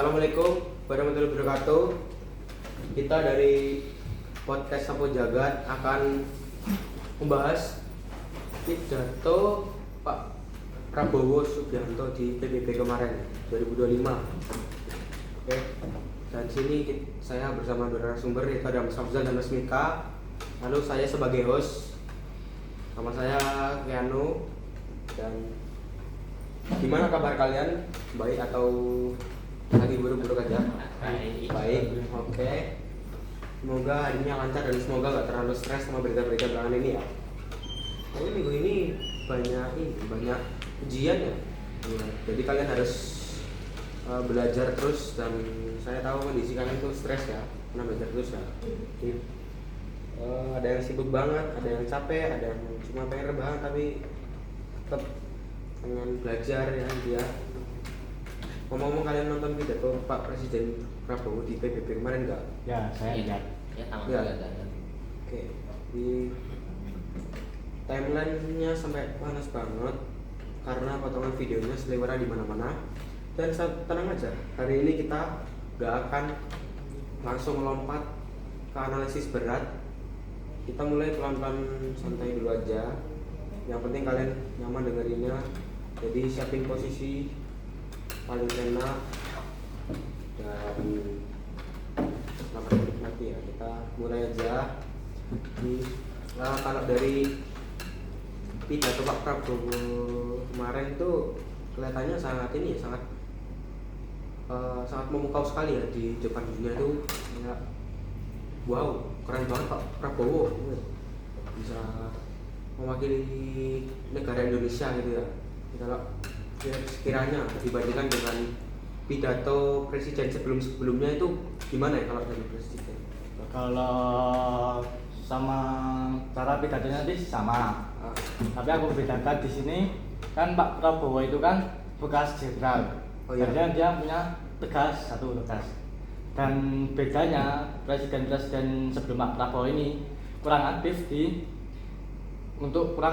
Assalamualaikum warahmatullahi wabarakatuh. Kita dari podcast Sapo Jagat akan membahas pidato Pak Prabowo Subianto di PBB kemarin 2025. Oke. Dan sini saya bersama dua narasumber, yaitu ada Mas Afzal dan Mas Mika. Lalu saya sebagai host, sama saya Keanu. Dan gimana kabar kalian? Baik atau lagi buruk-buruk aja? Baik. Oke. Semoga harinya lancar dan semoga gak terlalu stres sama berita-berita belakangan ini ya. Tapi minggu ini banyak ujian ya. Jadi kalian harus belajar terus, dan saya tahu kondisi kalian tuh stres ya, karena belajar terus ya. Jadi, ada yang sibuk banget, ada yang capek, ada yang cuma pengen rebahan tapi tetap pengen belajar ya dia. Ngomong-ngomong, kalian nonton pidato Pak Presiden Prabowo di PBB kemarin nggak? Ya, saya lihat. Ya. Oke. Di timeline-nya sampai panas banget karena potongan videonya seliweran di mana-mana. Dan tenang aja, hari ini kita nggak akan langsung melompat ke analisis berat. Kita mulai pelan-pelan, santai dulu aja. Yang penting kalian nyaman dengerinnya. Jadi siapin posisi paling enak dan selamat menikmati ya. Kita mulai aja. Kalau dari pidato Pak Prabowo kemarin tuh kelihatannya sangat memukau sekali ya di depan dunia tuh. Ya, wow, keren banget Pak Prabowo, bisa mewakili negara Indonesia gitu ya. Kalau sekiranya dibandingkan dengan pidato presiden sebelumnya itu gimana ya kalau dari presiden? Kalau sama cara pidatonya sih sama. Tapi aku bedakan di sini kan Pak Prabowo itu kan bekas jenderal. Oh, iya. Jadi dia punya satu tugas. Dan bedanya presiden-presiden sebelum Pak Prabowo ini kurang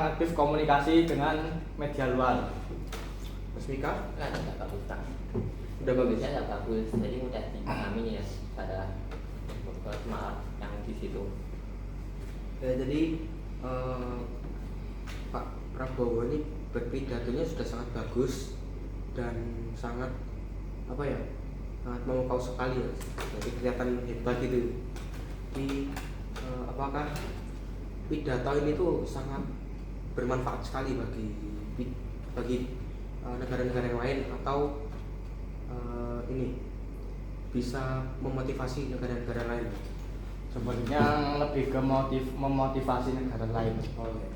aktif komunikasi dengan media luar. Mas Mika? Kan udah bagus kan? Udah bagus. Udah bagus, jadi mudah dipahami ya pada smart yang di situ. Ya, jadi Pak Prabowo ini berpidatonya sudah sangat bagus dan sangat sangat memukau sekali ya. Jadi kelihatan hebat gitu. Apakah pidato ini tuh sangat bermanfaat sekali bagi negara-negara yang lain, atau ini bisa memotivasi negara-negara lain? Sebenarnya lebih ke memotivasi negara lain. Oh ya.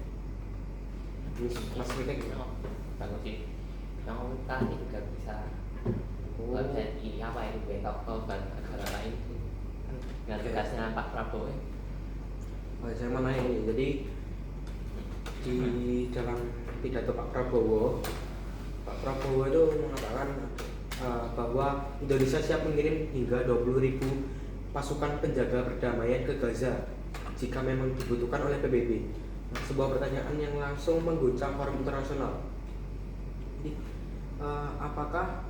Mas Mika gimana? Bagus sih. Yang tadi juga bisa website ini tokoh dan negara lain dengan tugasnya Pak Prabowo. Saya mau nanya ini, jadi di dalam pidato Pak Prabowo itu mengatakan bahwa Indonesia siap mengirim hingga 20.000 pasukan penjaga perdamaian ke Gaza jika memang dibutuhkan oleh PBB. Sebuah pertanyaan yang langsung mengguncang forum internasional. Jadi, apakah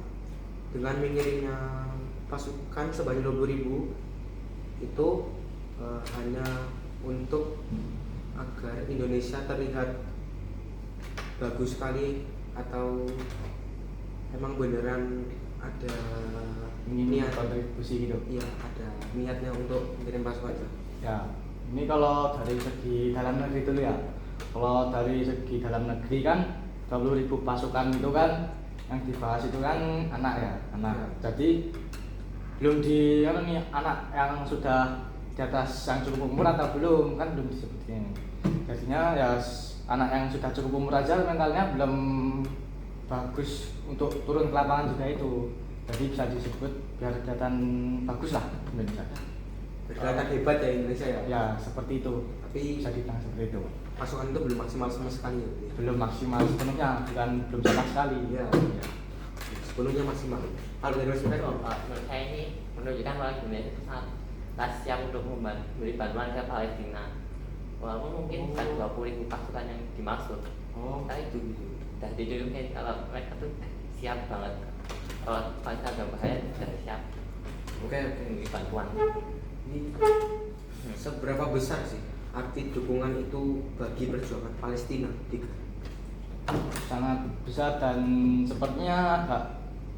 dengan mengirimnya pasukan sebanyak 20.000 itu hanya untuk agar Indonesia terlihat bagus sekali, atau emang beneran ada niat kontribusi gitu? Iya, ada niatnya untuk mengirim pasukan aja. Ya, ini kalau dari segi dalam negeri dulu ya. Kalau dari segi dalam negeri kan 20.000 pasukan itu kan yang dibahas itu kan anak ya. Jadi belum anak yang sudah di atas yang cukup umur atau belum, kan belum disebutnya. Jadinya ya anak yang sudah cukup umur aja mentalnya belum bagus untuk turun ke lapangan juga itu. Jadi bisa disebut biar kelihatan bagus lah Indonesia. Kelihatan hebat ya Indonesia ya. Ya seperti itu. Tapi Bisa dibilang seperti itu. pasukan itu belum maksimal sama sekali ya. Belum maksimal sepenuhnya, bukan belum sama sekali. Iya. Sepenuhnya maksimal. Kalau dari Mas Mika, Menurut saya ini menunjukkan bahwa Indonesia itu sangat siap untuk memberi bantuan ke Palestina. Walaupun mungkin bukan 20.000 pasukan yang dimaksud. Tapi itu udah ditunjukkan kalau mereka tuh siap banget. Kalau ada bahaya sudah siap Oke. memberi bantuan. Ini seberapa besar sih arti dukungan itu bagi perjuangan Palestina? Sangat besar dan sepertinya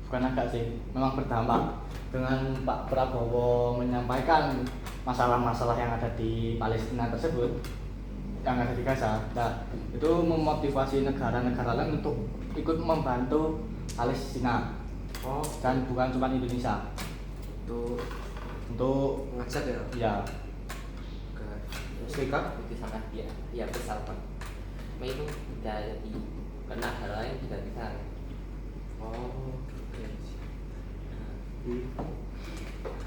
bukan agak sih, memang berdampak dengan Pak Prabowo menyampaikan masalah-masalah yang ada di Palestina tersebut, yang ada di Gaza. Nah, itu memotivasi negara-negara lain untuk ikut membantu Palestina. Oh, Dan bukan cuma Indonesia. itu Untuk ngajak ya ya ke Afrika. Itu sangat ya besar Pak. Cuma itu tidak jadi kena hal lain tidak bisa. Oh, oke.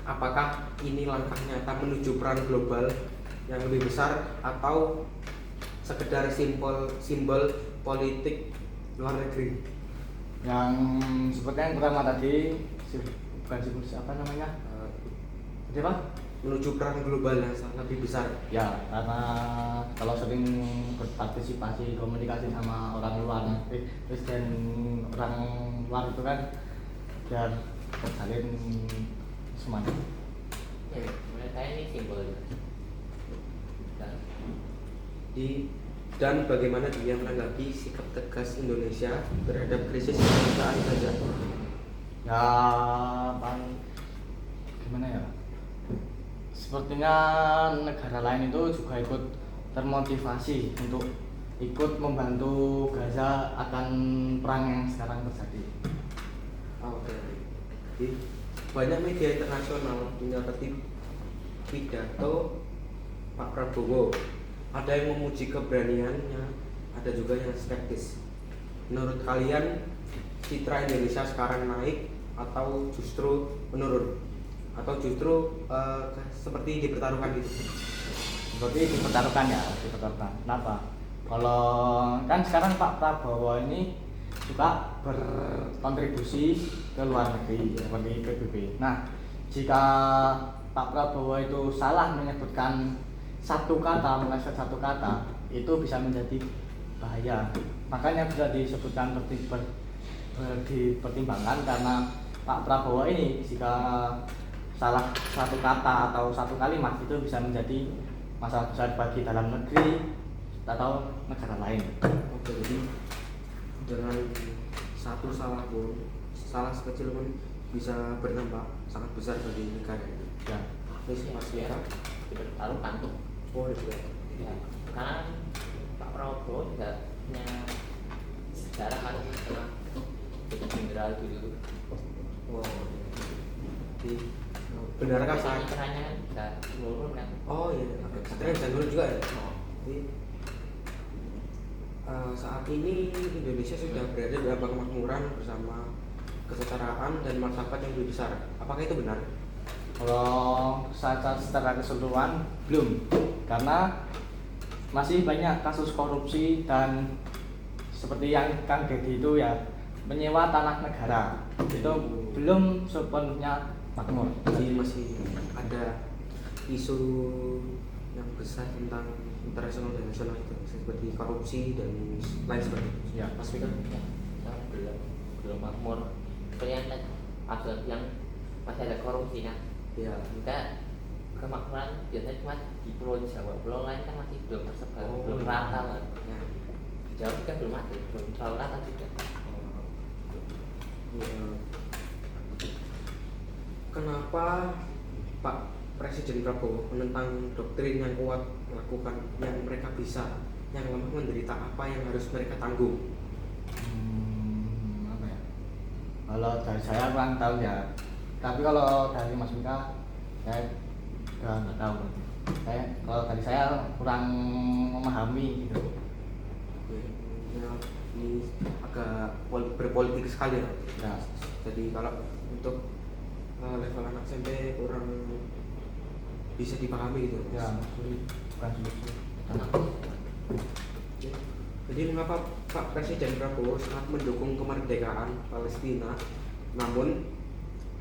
Apakah ini langkah nyata menuju peran global yang lebih besar atau sekedar simbol politik luar negeri? yang seperti yang pertama tadi bukan apa namanya? Jadi apa? Menuju peran global yang lebih besar. Ya, karena kalau sering berpartisipasi komunikasi sama orang luar, terus dan orang luar itu kan biar terjalin semuanya. Ya, menurut saya ini simbol. Dan bagaimana dia menanggapi sikap tegas Indonesia terhadap krisis kemanusiaan Gaza? Ya, gimana ya? Sepertinya negara lain itu juga ikut termotivasi untuk ikut membantu Gaza akan perang yang sekarang terjadi. Oke. Jadi, banyak media internasional menyoroti pidato Pak Prabowo. Ada yang memuji keberaniannya, ada juga yang skeptis. Menurut kalian, citra Indonesia sekarang naik atau justru menurun? Atau justru seperti dipertaruhkan gitu? Seperti dipertaruhkan ya, dipertaruhkan. Kenapa? Kalau kan sekarang Pak Prabowo ini juga berkontribusi ke luar negeri seperti PBB. Nah, jika Pak Prabowo itu salah menyebutkan satu kata, meleset satu kata, itu bisa menjadi bahaya. Makanya bisa disebutkan dipertimbangkan karena Pak Prabowo ini jika salah satu kata atau satu kalimat itu bisa menjadi masalah besar bagi dalam negeri atau negara lain. Oke, jadi dengan satu salah pun, salah sekecil pun bisa berdampak sangat besar bagi negara ini. Ya. Terus Mas Mira, Dipertaruhkan tuh. oh itu ya. Ya, karena Pak Prabowo juga punya sejarah kan pernah jadi jenderal dulu. Wow. Jadi, benarkah Jadi saat? perannya kan bisa menurun kan. Oh iya, katanya bisa dulu juga ya. Jadi, saat ini Indonesia sudah berada dalam kemakmuran bersama kesetaraan dan martabat yang lebih besar. Apakah itu benar? Kalau secara keseluruhan belum, karena masih banyak kasus korupsi dan seperti yang Kang Deddy itu ya menyewa tanah negara itu belum sepenuhnya makmur. Jadi masih ada isu yang besar tentang internasional dan nasional itu seperti korupsi dan lain sebagainya. Ya. Mas Mika? Ya, belum makmur. Seperti yang masih ada korupsinya. Ya. Juga kemakmuran biasanya cuma di Pulau Jawa, pulau lain kan masih belum tersebar, Oh, belum iya. rata kan. Ya. Di Jawa juga belum ada, belum terlalu rata juga. Ya. Kenapa Pak Presiden Prabowo menentang doktrin yang kuat melakukan yang mereka bisa, yang lemah menderita apa yang harus mereka tanggung? Apa ya? Kalau dari saya kurang tahu ya. Tapi kalau dari Mas Mika, saya nggak tahu. Kalau dari saya kurang memahami gitu. Ya, ini agak berpolitik sekali ya. Ya. Jadi kalau untuk level anak SMP kurang bisa dipahami gitu. Ya, sulit, bukan sulit. Oke. Jadi mengapa Pak Presiden Prabowo sangat mendukung kemerdekaan Palestina, namun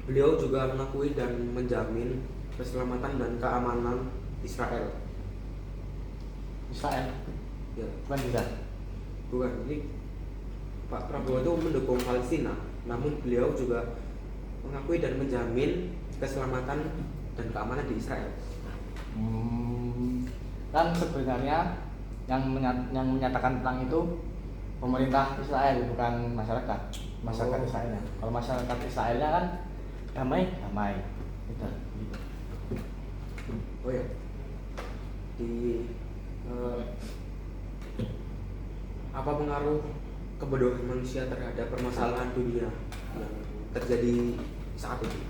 beliau juga mengakui dan menjamin keselamatan dan keamanan Israel? Israel, Ya, bukan juga. bukan. Ini Pak Prabowo itu mendukung Palestina, namun beliau juga mengakui dan menjamin keselamatan dan keamanan di Israel. Kan sebenarnya yang menyatakan perang itu pemerintah Israel, bukan masyarakat Israelnya. Kalau masyarakat Israelnya kan damai gitu. Oh ya, di apa pengaruh kebodohan manusia terhadap permasalahan dunia yang terjadi saat ini?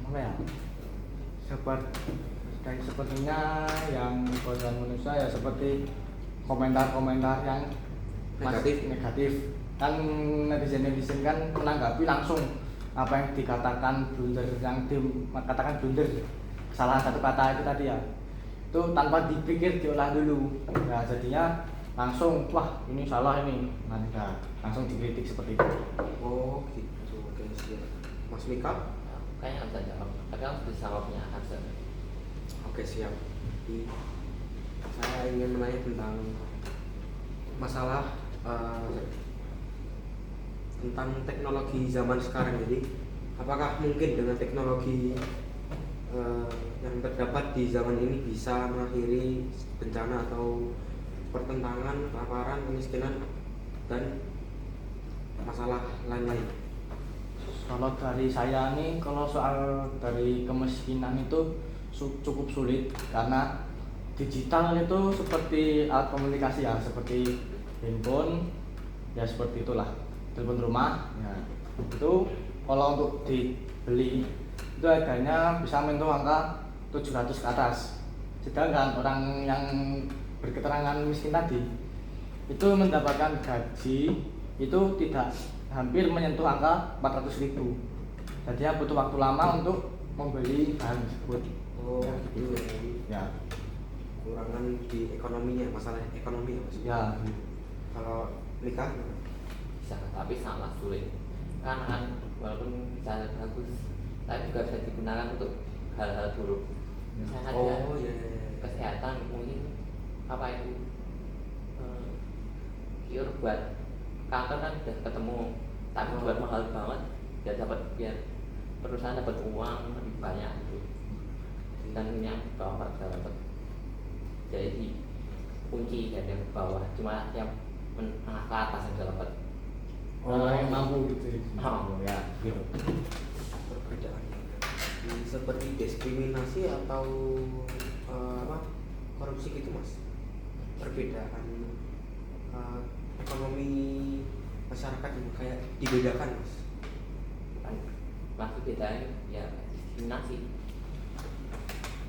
Apa ya? Sepertinya yang kebodohan manusia ya seperti komentar-komentar yang negatif. Kan netizen kan menanggapi langsung apa yang dikatakan blunder, salah satu kata itu tadi ya, itu tanpa dipikir diolah dulu. Nah jadinya langsung wah ini salah ini, nah langsung dikritik seperti itu. Oh gitu, oke siap. Mas Mika? Kayaknya nggak bisa jawab, tapi harus bisa punya answer. Oke siap. Jadi, saya ingin menanya tentang masalah tentang teknologi zaman sekarang. Jadi apakah mungkin dengan teknologi yang terdapat di zaman ini bisa mengakhiri bencana atau pertentangan, kelaparan, kemiskinan dan masalah lain-lain? Kalau dari saya nih, kalau soal dari kemiskinan itu cukup sulit karena digital itu seperti alat komunikasi ya, seperti handphone ya, seperti itulah, telepon rumah ya. Itu kalau untuk dibeli itu harganya bisa menyentuh angka 700 ke atas. Sedangkan orang yang berketerangan miskin tadi itu mendapatkan gaji itu tidak hampir menyentuh angka 400.000. Jadi butuh waktu lama untuk membeli bahan tersebut. Oh ya, gitu ya. Kurangan di ekonominya, masalah ekonomi ya Mas. Ya. Kalau nikah Bisa, tapi sangat sulit. Kan walaupun bisa bagus, tapi juga bisa digunakan untuk hal-hal buruk. Misalnya oh aja ya. kesehatan mungkin apa itu cure buat kanker kan udah ketemu, tapi buat mahal banget biar perusahaan dapat uang lebih banyak gitu. Dan yang bawah nggak dapat, jadi kunci dari yang bawah cuma yang menengah ke atas yang dapat. Yang mampu gitu ya, gitu. Perbedaan seperti diskriminasi atau korupsi gitu Mas, perbedaan ekonomi masyarakat yang kayak dibedakan Mas. Maksud bedanya ya diskriminasi.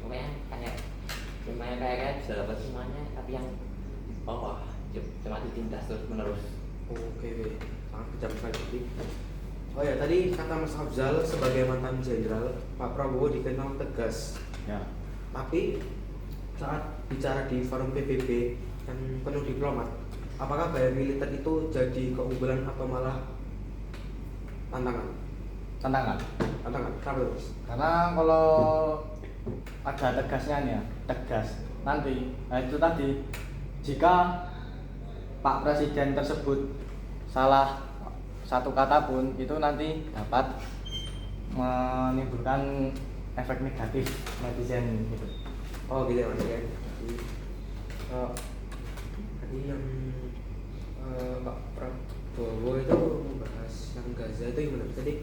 Lumayan kayak bisa dapat semuanya, tapi yang di bawah cuma ditindas terus menerus. Oke, sangat kejam sekali. Oh ya, tadi kata Mas Afzal sebagai mantan jenderal, Pak Prabowo dikenal tegas. Ya. Tapi saat bicara di forum PBB yang penuh diplomat, apakah gaya militer itu jadi keunggulan atau malah tantangan? Tantangan. Kenapa tuh, Mas? Karena kalau ada tegasnya nih ya, tegas. Nanti, nah itu tadi, jika Pak Presiden tersebut salah satu kata pun, itu nanti dapat menimbulkan efek negatif netizen gitu. Oh gitu ya Mas ya. Tadi yang Pak Prabowo itu membahas yang Gaza itu gimana? Tadi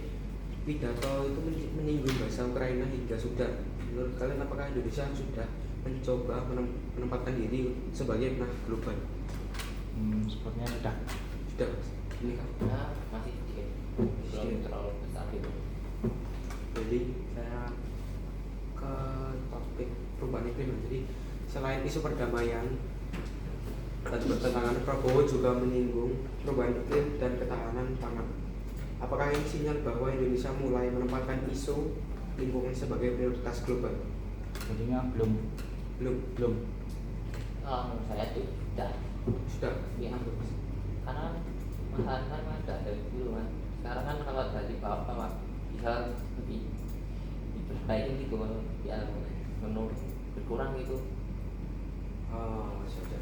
pidato itu menyinggung bahasa Ukraina hingga Sudan. Menurut kalian apakah Indonesia sudah mencoba menempatkan diri sebagai penengah global? Sepertinya sudah. Sudah Mas. Ini kan. Nah, masih sedikit, belum terlalu besar gitu. Jadi saya ke topik perubahan iklim. Jadi selain isu perdamaian dan pertentangan, Prabowo juga menyinggung perubahan iklim dan ketahanan pangan. Apakah ini sinyal bahwa Indonesia mulai menempatkan isu lingkungan sebagai prioritas global? Jadinya belum. Kalau menurut saya itu Sudah. ya, karena masalah kan ada dari dulu kan. Sekarang kan kalau dari bawah bisa lebih diperbaiki gitu kan, biar berkurang gitu. Sudah.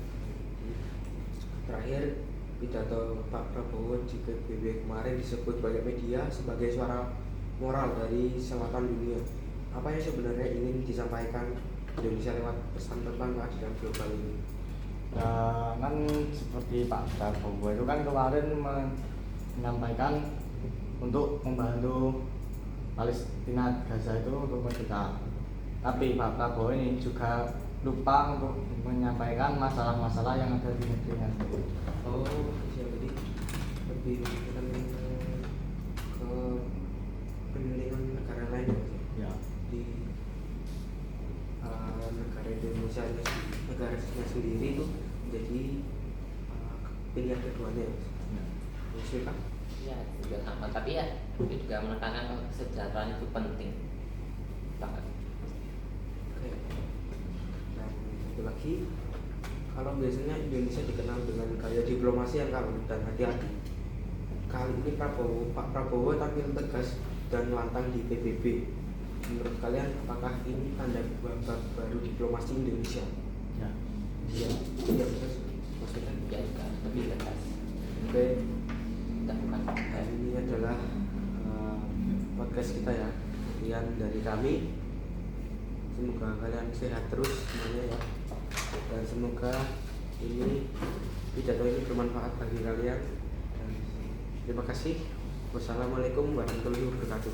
Terakhir, pidato Pak Prabowo di PBB kemarin disebut banyak media sebagai suara moral dari selatan dunia. Apa yang sebenarnya ingin disampaikan Indonesia lewat pesan tentang keadilan global ini? Ya, kan seperti Pak Prabowo itu kan kemarin menyampaikan untuk membantu Palestina Gaza itu untuk merdeka. Tapi Pak Prabowo ini juga lupa untuk menyampaikan masalah-masalah yang ada di negerinya. Oh, jadi lebih ke penilaian negara lain ya, Mas? Ya. Di negara Indonesia, negaranya sendiri itu jadi pilihan keduanya, Mas. Ya, Pak. Ya juga sama, tapi ya itu juga menekankan kalau kesejahteraan itu penting banget. Oke. Dan satu lagi, kalau biasanya Indonesia dikenal dengan gaya diplomasi yang kaku dan hati-hati. Kali ini Pak Prabowo tampil tegas dan lantang di PBB. Menurut kalian, apakah ini tanda babak baru diplomasi Indonesia? Ya. Iya, iya betul. Maksudnya, Ya juga lebih tegas. oke. Kita bukan Hari ini adalah podcast kita ya, sekian dari kami. Semoga kalian sehat terus semuanya ya, dan semoga ini pidato ini bermanfaat bagi kalian. Dan terima kasih. Wassalamualaikum warahmatullahi wabarakatuh.